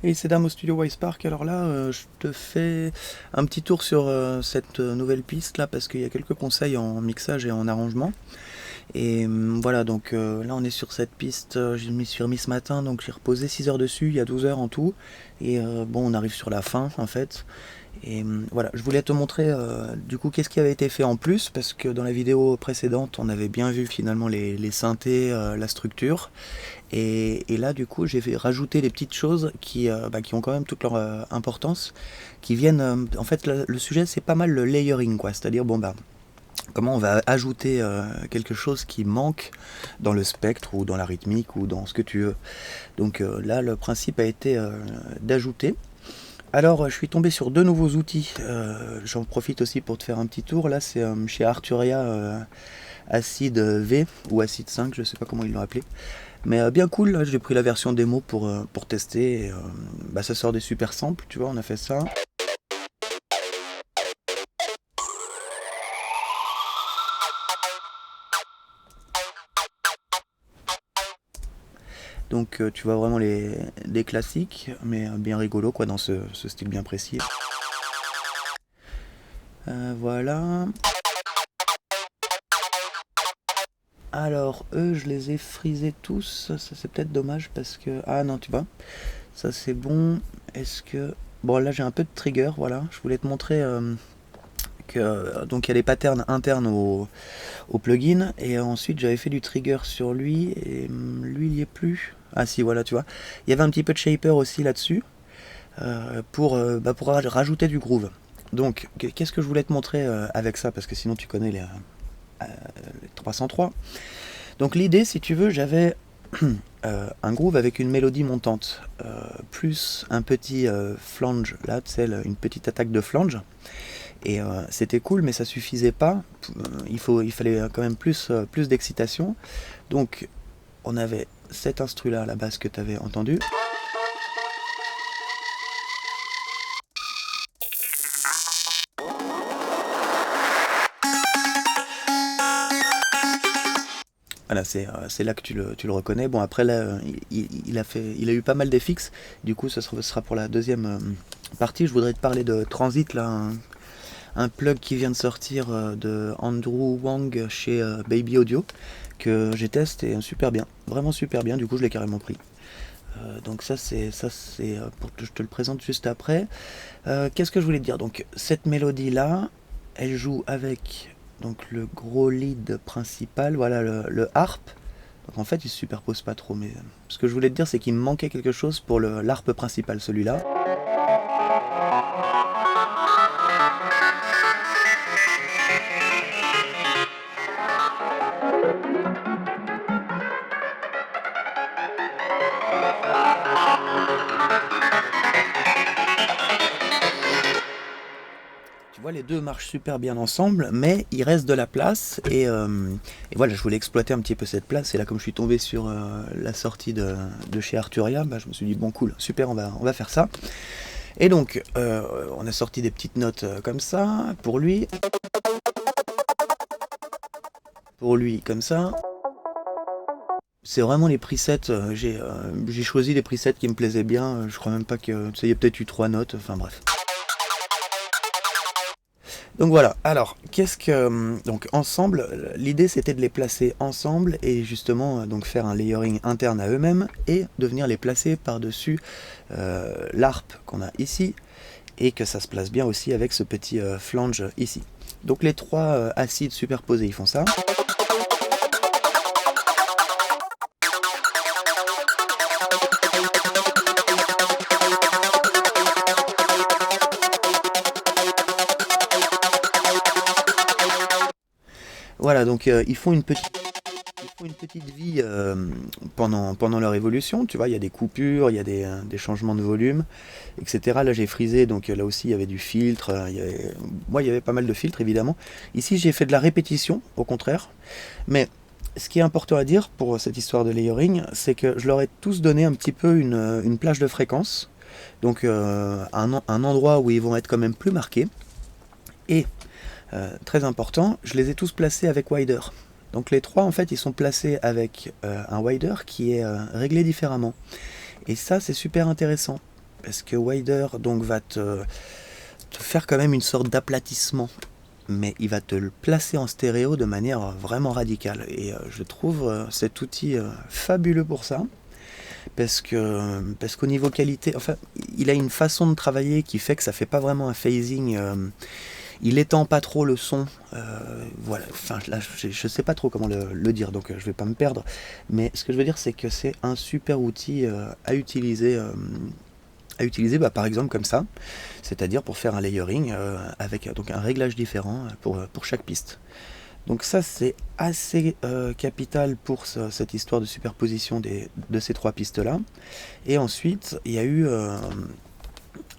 Et c'est Dame au studio Wisepark. Alors là, je te fais un petit tour sur cette nouvelle piste là parce qu'il y a quelques conseils en mixage et en arrangement. Et voilà, donc là on est sur cette piste, je m'y suis remis ce matin, donc j'ai reposé 6 heures dessus, il y a 12 heures en tout. Et bon, on arrive sur la fin en fait. Et voilà, je voulais te montrer du coup qu'est-ce qui avait été fait en plus, parce que dans la vidéo précédente on avait bien vu finalement les synthés, la structure. Et là du coup j'ai rajouté des petites choses qui ont quand même toute leur importance, qui viennent, en fait le sujet c'est pas mal le layering quoi, c'est-à-dire bon bah comment on va ajouter quelque chose qui manque dans le spectre ou dans la rythmique ou dans ce que tu veux. Donc là le principe a été d'ajouter. Alors, je suis tombé sur deux nouveaux outils. J'en profite aussi pour te faire un petit tour. Là, c'est chez Arturia Acid V ou Acid 5, je sais pas comment ils l'ont appelé. Mais bien cool, là, j'ai pris la version démo pour tester. Et, bah, ça sort des super samples, tu vois, on a fait ça. Donc, tu vois vraiment des classiques, mais bien rigolo, quoi, dans ce style bien précis. Voilà. Alors, eux, je les ai frisés tous. Ça, c'est peut-être dommage parce que... Ah non, tu vois. Ça, c'est bon. Est-ce que... Bon, là, j'ai un peu de trigger, voilà. Je voulais te montrer que... Donc, il y a les patterns internes au plugin. Et ensuite, j'avais fait du trigger sur lui. Et lui, il n'y est plus. Ah si, voilà, tu vois. Il y avait un petit peu de shaper aussi là-dessus. Pour rajouter du groove. Donc, qu'est-ce que je voulais te montrer avec ça? Parce que sinon, tu connais les 303. Donc l'idée, si tu veux, j'avais un groove avec une mélodie montante, plus un petit flange, là, tu sais, une petite attaque de flange. Et c'était cool, mais ça suffisait pas. Il fallait quand même plus d'excitation. Donc on avait cet instru-là à la base que tu avais entendu. Voilà, c'est là que tu le reconnais. Bon, après, là, il a eu pas mal d'effixes. Du coup, ce sera pour la deuxième partie. Je voudrais te parler de Transit, là, un plug qui vient de sortir de Andrew Wang chez Baby Audio, que j'ai testé super bien. Vraiment super bien. Du coup, je l'ai carrément pris. Donc je te le présente juste après. Qu'est-ce que je voulais te dire? Donc, cette mélodie-là, elle joue avec donc le gros lead principal, voilà le harp. Donc en fait, il se superpose pas trop, mais ce que je voulais te dire, c'est qu'il me manquait quelque chose pour l'harp principal, celui-là. Tu vois, les deux marchent super bien ensemble, mais il reste de la place. Et voilà, je voulais exploiter un petit peu cette place. Et là, comme je suis tombé sur la sortie de chez Arturia, bah, je me suis dit, bon, cool, super, on va faire ça. Et donc, on a sorti des petites notes comme ça, pour lui comme ça. C'est vraiment les presets, j'ai choisi des presets qui me plaisaient bien. Je crois même pas que... Tu sais, il y a peut-être eu 3 notes, enfin bref. Donc voilà, alors, donc ensemble, l'idée c'était de les placer ensemble et justement donc faire un layering interne à eux-mêmes et de venir les placer par-dessus l'harpe qu'on a ici et que ça se place bien aussi avec ce petit flange ici. Donc les trois acides superposés, ils font ça. Voilà, donc ils font une petite vie pendant leur évolution. Tu vois, il y a des coupures, il y a des changements de volume, etc. Là, j'ai frisé, donc là aussi, il y avait du filtre. Moi, il y avait pas mal de filtres, évidemment. Ici, j'ai fait de la répétition, au contraire. Mais ce qui est important à dire pour cette histoire de layering, c'est que je leur ai tous donné un petit peu une plage de fréquence. Donc, un endroit où ils vont être quand même plus marqués. Et très important, je les ai tous placés avec wider. Donc les trois en fait ils sont placés avec un wider qui est réglé différemment. Et ça c'est super intéressant parce que Wider donc va te faire quand même une sorte d'aplatissement, mais il va te le placer en stéréo de manière vraiment radicale. Et je trouve cet outil fabuleux pour ça, parce qu'au niveau qualité, enfin, il a une façon de travailler qui fait que ça fait pas vraiment un phasing. Il étend pas trop le son. Voilà. Enfin, là, je sais pas trop comment le dire, donc je vais pas me perdre. Mais ce que je veux dire, c'est que c'est un super outil à utiliser. Par exemple comme ça, c'est-à-dire pour faire un layering avec donc un réglage différent pour chaque piste. Donc ça c'est assez capital pour cette histoire de superposition de ces trois pistes là. Et ensuite il y a eu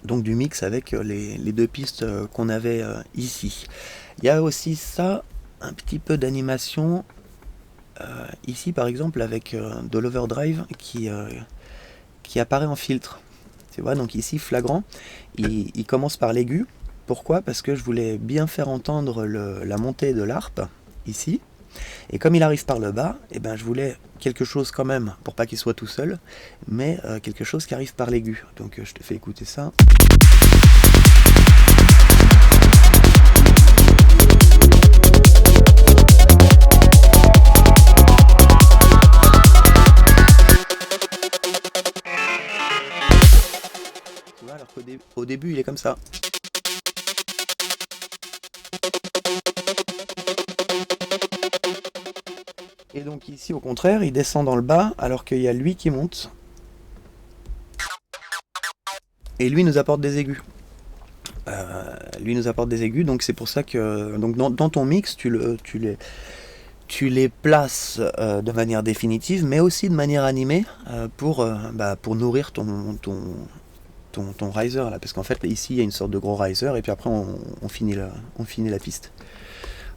donc du mix avec les deux pistes qu'on avait ici. Il y a aussi ça, un petit peu d'animation ici par exemple avec de l'overdrive qui apparaît en filtre. Tu vois, donc ici, flagrant, il commence par l'aigu. Pourquoi ? Parce que je voulais bien faire entendre la montée de l'harpe, ici. Et comme il arrive par le bas, eh ben, je voulais quelque chose quand même, pour pas qu'il soit tout seul, mais quelque chose qui arrive par l'aigu. Donc je te fais écouter ça. Alors qu'au début il est comme ça. Et donc ici au contraire il descend dans le bas alors qu'il y a lui qui monte. Et lui nous apporte des aigus. Donc c'est pour ça que donc dans ton mix tu les places de manière définitive, mais aussi de manière animée pour nourrir ton riser là, parce qu'en fait ici il y a une sorte de gros riser et puis après on finit la piste.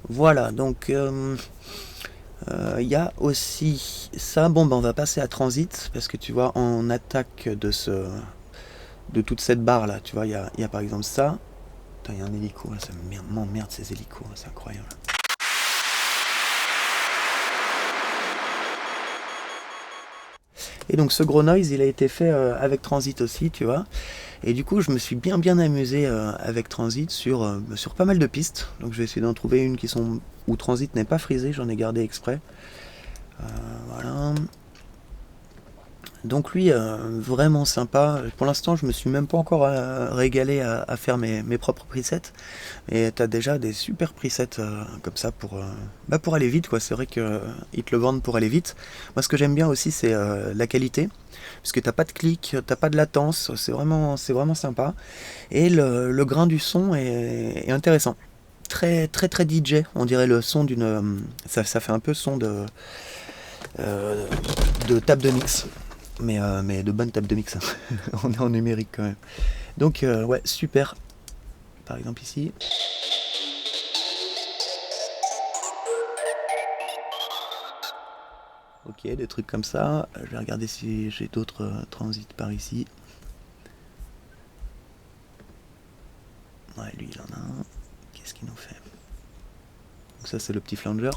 Voilà, donc il y a aussi ça. Bon, on va passer à transit parce que tu vois en attaque de toute cette barre là, tu vois, il y a par exemple ça. Il y a un hélico, ça m'emmerde ces hélicos, c'est incroyable. Et donc ce gros noise il a été fait avec Transit aussi, tu vois. Et du coup je me suis bien amusé avec Transit sur pas mal de pistes. Donc je vais essayer d'en trouver une où Transit n'est pas frisé, j'en ai gardé exprès. Voilà. Donc lui vraiment sympa. Pour l'instant je me suis même pas encore régalé à faire mes propres presets. Et t'as déjà des super presets comme ça pour aller vite quoi. C'est vrai qu'ils te le vendent pour aller vite. Moi ce que j'aime bien aussi c'est la qualité. Parce que t'as pas de clic, t'as pas de latence, c'est vraiment sympa. Et le grain du son est intéressant. Très DJ, on dirait le son d'une. Ça fait un peu son de table de mix. Mais de bonne table de mix. On est en numérique quand même. Donc ouais, super. Par exemple ici. Ok, des trucs comme ça. Je vais regarder si j'ai d'autres transits par ici. Ouais, lui il en a un. Qu'est-ce qu'il nous fait ? Donc ça c'est le petit flanger.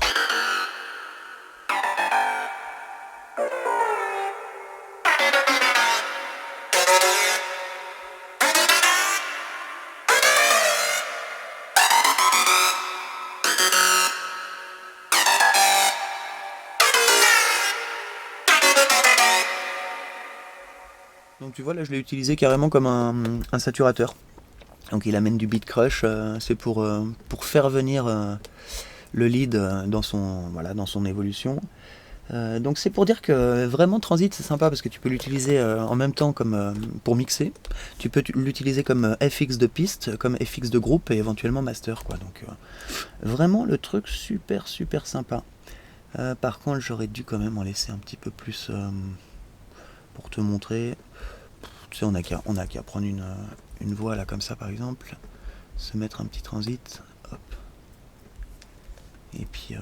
Donc tu vois là je l'ai utilisé carrément comme un saturateur. Donc il amène du beat crush, c'est pour faire venir le lead dans son évolution. Donc c'est pour dire que vraiment Transit c'est sympa parce que tu peux l'utiliser en même temps comme pour mixer. Tu peux l'utiliser comme FX de piste, comme FX de groupe et éventuellement master quoi. Donc vraiment le truc super sympa. Par contre j'aurais dû quand même en laisser un petit peu plus pour te montrer. Tu sais, on a qu'à prendre une voix là comme ça par exemple, se mettre un petit transit, hop, et puis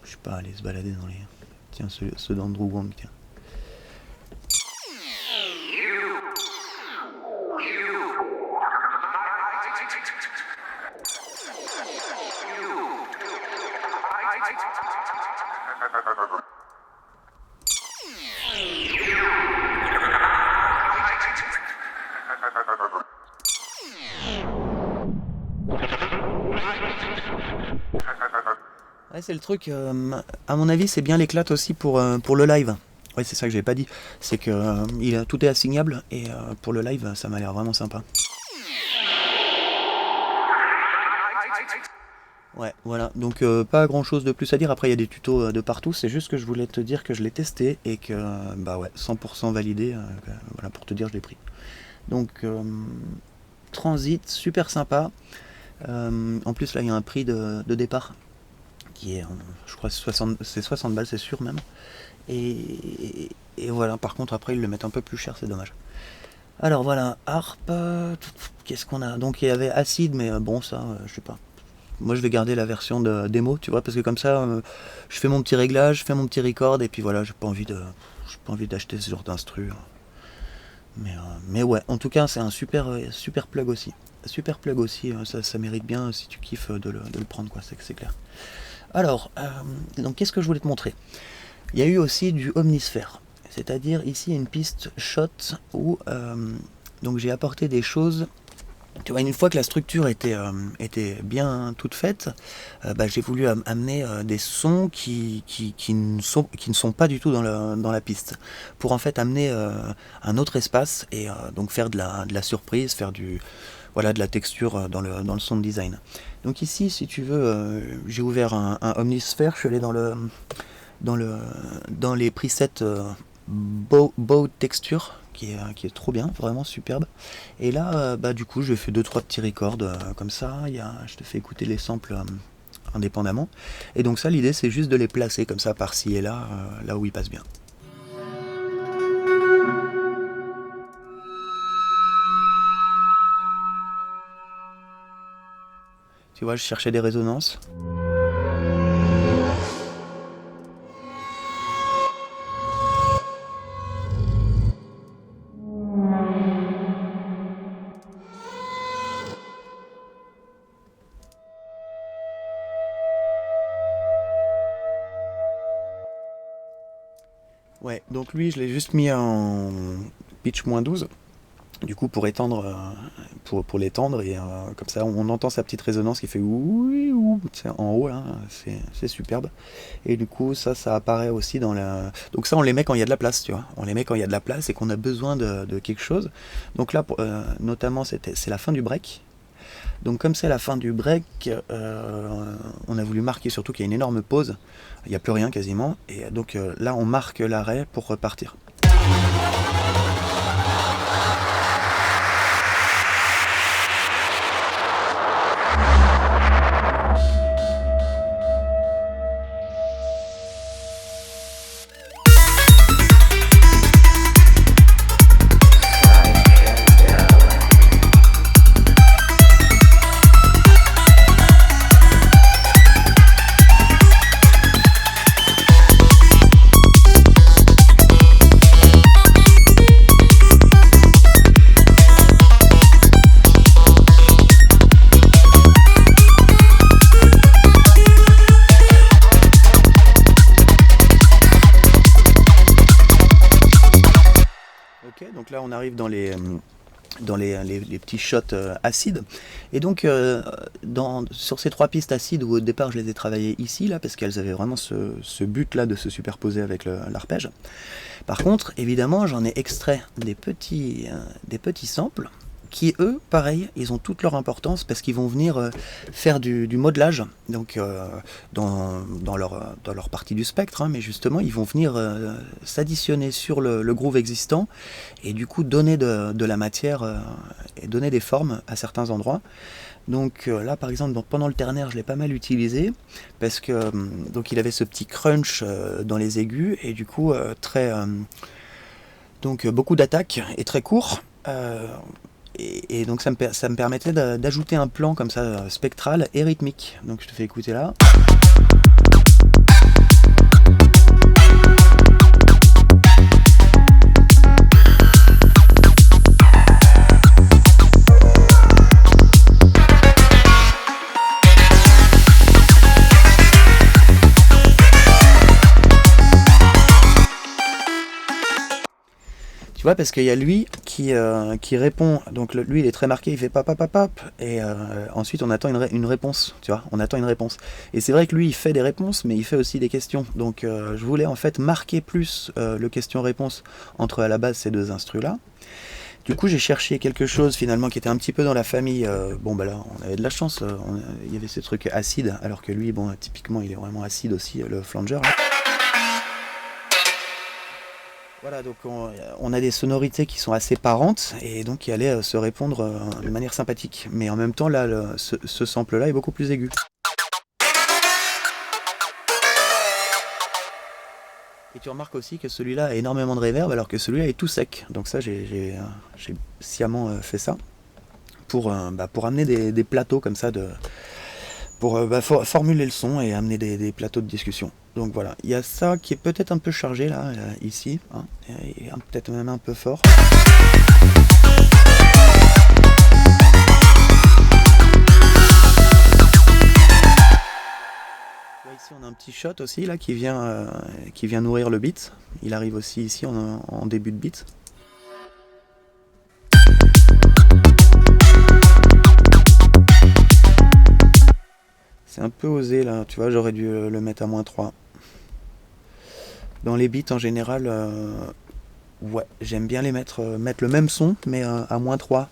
je sais pas, aller se balader dans les. Tiens, ceux d'Andrew Wang, tiens. Ouais, c'est le truc, à mon avis, c'est bien l'éclate aussi pour le live. Ouais, c'est ça que j'ai pas dit. C'est que tout est assignable et pour le live, ça m'a l'air vraiment sympa. Ouais, voilà. Donc pas grand chose de plus à dire. Après, il y a des tutos de partout. C'est juste que je voulais te dire que je l'ai testé et que, bah ouais, 100% validé. Voilà, pour te dire, je l'ai pris. Donc, Transit, super sympa. En plus, là, il y a un prix de départ qui est, je crois, c'est 60 balles, c'est sûr même. Et voilà, par contre, après, ils le mettent un peu plus cher, c'est dommage. Alors voilà, harpe, qu'est-ce qu'on a? Donc il y avait acide, mais bon, ça, je sais pas. Moi, je vais garder la version de démo, tu vois, parce que comme ça, je fais mon petit réglage, je fais mon petit record, et puis voilà, j'ai pas envie d'acheter ce genre d'instru. Mais ouais, en tout cas, c'est un super plug aussi. Super plug aussi, ça mérite bien si tu kiffes de le prendre, quoi, c'est clair. Alors, donc qu'est-ce que je voulais te montrer? Il y a eu aussi du omnisphère, c'est-à-dire ici il y a une piste shot où donc j'ai apporté des choses. Tu vois, une fois que la structure était bien toute faite, bah, j'ai voulu amener des sons qui ne sont pas du tout dans la piste, pour en fait amener un autre espace et donc faire de la surprise, faire de la texture dans le sound design. Donc ici, si tu veux, j'ai ouvert un omnisphère, je suis allé dans les presets bow texture qui est trop bien, vraiment superbe. Et là, bah, du coup, j'ai fait 2-3 petits records comme ça. Je te fais écouter les samples indépendamment. Et donc ça, l'idée, c'est juste de les placer comme ça par-ci et là, là où ils passent bien. Tu vois, je cherchais des résonances. Ouais, donc lui, je l'ai juste mis en pitch -12. Du coup, pour étendre, pour l'étendre, et comme ça, on entend sa petite résonance qui fait ouh, en haut, là, c'est superbe. Et du coup, ça apparaît aussi dans la. Donc ça, on les met quand il y a de la place, tu vois. On les met quand il y a de la place et qu'on a besoin de quelque chose. Donc là, notamment, c'est la fin du break. Donc comme c'est la fin du break, on a voulu marquer surtout qu'il y a une énorme pause. Il n'y a plus rien quasiment. Et donc là, on marque l'arrêt pour repartir. Donc là on arrive dans les petits shots acides. Et donc sur ces 3 pistes acides, où au départ je les ai travaillées ici, là, parce qu'elles avaient vraiment ce but là de se superposer avec l'arpège. Par contre, évidemment, j'en ai extrait des petits samples qui, eux, pareil, ils ont toute leur importance parce qu'ils vont venir faire du modelage, donc dans leur partie du spectre, hein, mais justement, ils vont venir s'additionner sur le groove existant et du coup donner de la matière et donner des formes à certains endroits. Donc là, par exemple, pendant le ternaire, je l'ai pas mal utilisé parce que donc il avait ce petit crunch dans les aigus et du coup donc beaucoup d'attaques et très court. Et donc ça me permettait d'ajouter un plan comme ça spectral et rythmique. Donc je te fais écouter là. Tu vois, parce qu'il y a lui qui répond, donc lui il est très marqué, il fait pap pap pap pap, et ensuite on attend une réponse, tu vois, on attend une réponse. Et c'est vrai que lui il fait des réponses, mais il fait aussi des questions. Donc je voulais en fait marquer plus le question-réponse entre à la base ces deux instrus-là. Du coup j'ai cherché quelque chose finalement qui était un petit peu dans la famille, bon bah là on avait de la chance, il y avait ces trucs acides, alors que lui, bon typiquement il est vraiment acide aussi, le flanger là. Voilà, donc on a des sonorités qui sont assez parentes et donc qui allaient se répondre de manière sympathique. Mais en même temps, là, ce sample-là est beaucoup plus aigu. Et tu remarques aussi que celui-là a énormément de reverb alors que celui-là est tout sec. Donc ça, j'ai sciemment fait ça pour amener des plateaux comme ça pour formuler le son et amener des plateaux de discussion. Donc voilà, il y a ça qui est peut-être un peu chargé là, ici, hein, et peut-être même un peu fort. Là, ici on a un petit shot aussi là qui vient nourrir le beat. Il arrive aussi ici en début de beat. C'est un peu osé là, tu vois, j'aurais dû le mettre à -3. Dans les beats en général, ouais, j'aime bien les mettre le même son, mais à -3.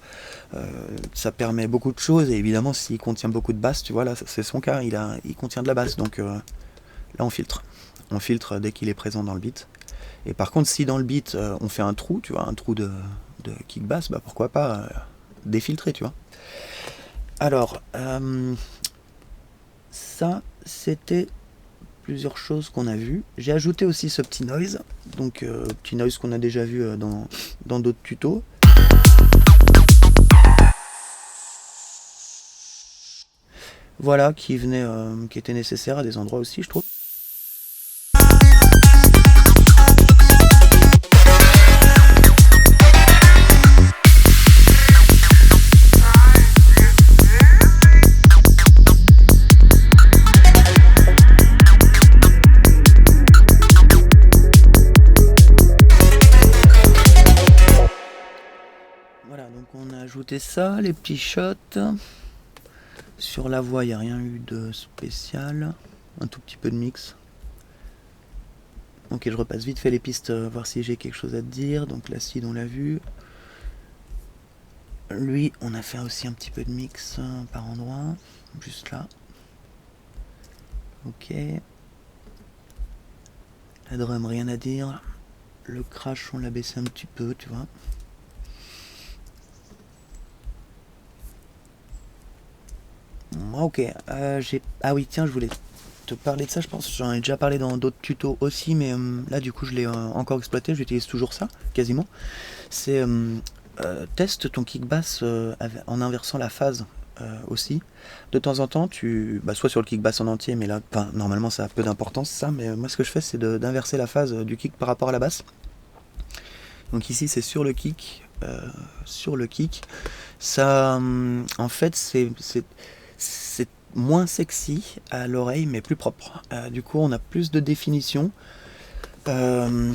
Ça permet beaucoup de choses, et évidemment s'il contient beaucoup de basse, tu vois, là c'est son cas, il contient de la basse, donc là on filtre. On filtre dès qu'il est présent dans le beat. Et par contre, si dans le beat on fait un trou, tu vois, un trou de kick bass, bah pourquoi pas défiltrer, tu vois. Alors, ça c'était plusieurs choses qu'on a vues. J'ai ajouté aussi ce petit noise, donc petit noise qu'on a déjà vu dans d'autres tutos. Voilà, qui était nécessaire à des endroits aussi, je trouve. Voilà, donc on a ajouté ça, les petits shots. Sur la voix, il n'y a rien eu de spécial. Un tout petit peu de mix. Ok, je repasse vite fait les pistes, voir si j'ai quelque chose à te dire. Donc l'acide, on l'a vu. Lui, on a fait aussi un petit peu de mix par endroit. Juste là. Ok. La drum, rien à dire. Le crash, on l'a baissé un petit peu, tu vois. Ok, ah oui, tiens, je voulais te parler de ça, je pense. J'en ai déjà parlé dans d'autres tutos aussi, mais là, du coup, je l'ai encore exploité. J'utilise toujours ça, quasiment. C'est teste ton kick bass en inversant la phase aussi. De temps en temps, soit sur le kick bass en entier, mais là, normalement, ça a peu d'importance, ça. Mais moi, ce que je fais, c'est d'inverser la phase du kick par rapport à la basse. Donc ici, c'est sur le kick. Ça, en fait, c'est moins sexy à l'oreille, mais plus propre. Du coup, on a plus de définition. En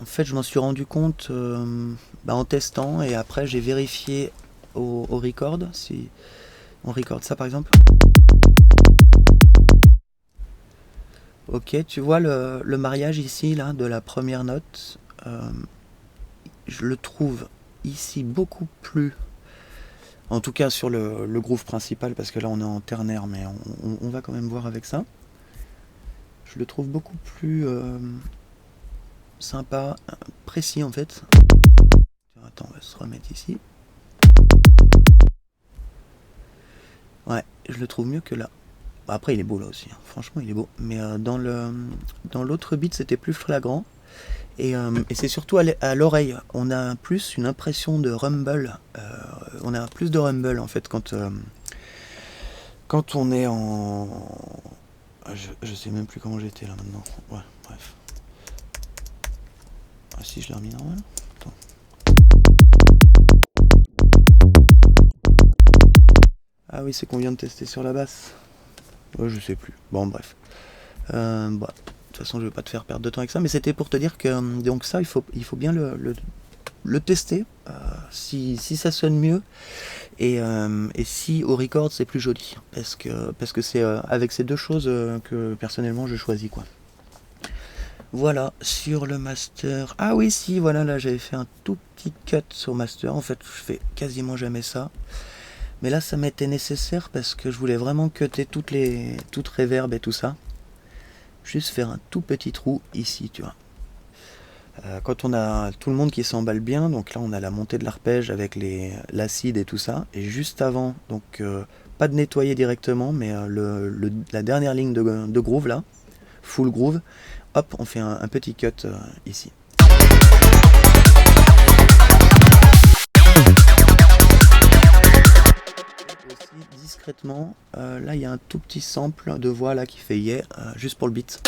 fait, je m'en suis rendu compte en testant, et après, j'ai vérifié au record, si on record ça par exemple. Ok, tu vois le mariage ici, là, de la première note, je le trouve ici beaucoup plus... En tout cas sur le groove principal, parce que là on est en ternaire, mais on va quand même voir avec ça. Je le trouve beaucoup plus sympa, précis en fait. Attends, on va se remettre ici. Ouais, je le trouve mieux que là. Après il est beau là aussi, hein. Franchement il est beau. Mais dans l'autre beat c'était plus flagrant. Et c'est surtout à l'oreille. On a plus une impression de rumble. On a plus de rumble en fait quand on est en... Je sais même plus comment j'étais là maintenant. Ouais, bref. Ah si, je l'ai remis normal. Attends. Ah oui, c'est qu'on vient de tester sur la basse. Ouais, je sais plus. Bon, bref. toute façon je vais pas te faire perdre de temps avec ça, mais c'était pour te dire que donc ça il faut bien le tester, si ça sonne mieux et si au record c'est plus joli, parce que c'est avec ces deux choses que personnellement je choisis quoi. Voilà, sur le master. Ah oui, si, voilà, là j'avais fait un tout petit cut sur master. En fait, je fais quasiment jamais ça. Mais là, ça m'était nécessaire parce que je voulais vraiment cutter toutes reverb et tout ça. Juste faire un tout petit trou ici, tu vois. Quand on a tout le monde qui s'emballe bien, donc là on a la montée de l'arpège avec l'acide et tout ça. Et juste avant, donc pas de nettoyer directement, mais la dernière ligne de groove là, full groove. Hop, on fait un petit cut ici. Et aussi discrètement, là il y a un tout petit sample de voix là qui fait yeah, juste pour le beat.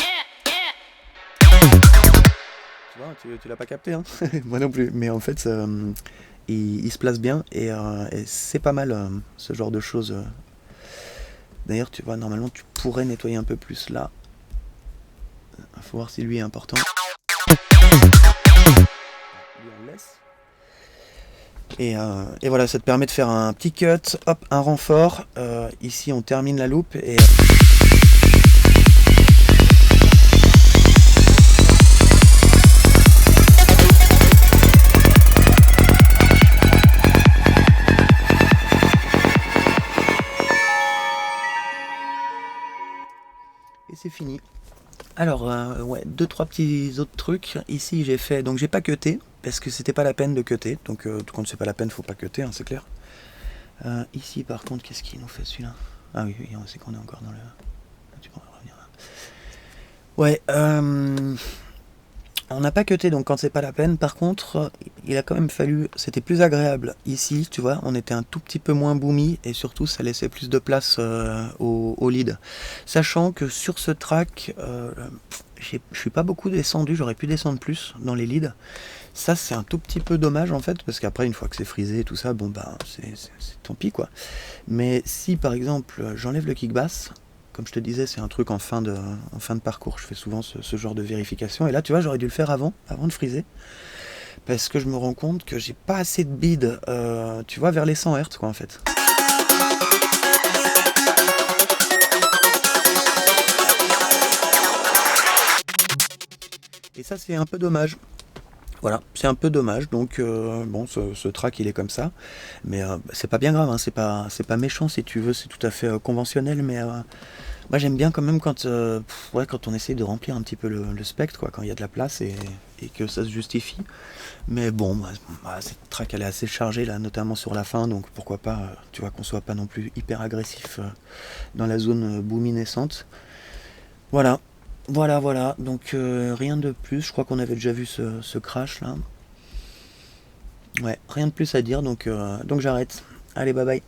Tu vois, tu l'as pas capté, hein. Moi non plus. Mais en fait, il se place bien et c'est pas mal ce genre de choses. D'ailleurs, tu vois, normalement tu pourrais nettoyer un peu plus là. Faut voir si lui est important. Lui on laisse. Et voilà, ça te permet de faire un petit cut, hop, un renfort. Ici on termine la loupe et c'est fini. Alors, ouais, deux, trois petits autres trucs. Ici, j'ai fait. Donc, j'ai pas cuté, parce que c'était pas la peine de cuter. Donc, quand c'est pas la peine, faut pas cuter, hein, c'est clair. Ici, par contre, qu'est-ce qu'il nous fait celui-là? Ah oui, oui, c'est qu'on est encore dans le. Tu peux revenir là. Ouais, on n'a pas cuté, donc quand c'est pas la peine. Par contre, il a quand même fallu. C'était plus agréable ici, tu vois. On était un tout petit peu moins boomy et surtout, ça laissait plus de place au lead. Sachant que sur ce track, je suis pas beaucoup descendu. J'aurais pu descendre plus dans les leads. Ça, c'est un tout petit peu dommage en fait, parce qu'après, une fois que c'est frisé et tout ça, bon bah, c'est tant pis quoi. Mais si par exemple, j'enlève le kick bass. Comme je te disais, c'est un truc en fin de parcours. Je fais souvent ce genre de vérification. Et là, tu vois, j'aurais dû le faire avant de friser. Parce que je me rends compte que j'ai pas assez de bid, tu vois, vers les 100 Hz, quoi, en fait. Et ça, c'est un peu dommage. Voilà, c'est un peu dommage. Donc, bon, ce track, il est comme ça. Mais c'est pas bien grave, hein, c'est pas méchant, si tu veux. C'est tout à fait conventionnel, mais... moi j'aime bien quand même quand on essaye de remplir un petit peu le spectre, quoi, quand il y a de la place et que ça se justifie. Mais bon, cette track elle est assez chargée là, notamment sur la fin, donc pourquoi pas, tu vois, qu'on soit pas non plus hyper agressif dans la zone boomy naissante. Voilà, voilà. Donc rien de plus. Je crois qu'on avait déjà vu ce crash là. Ouais, rien de plus à dire, donc j'arrête. Allez, bye bye.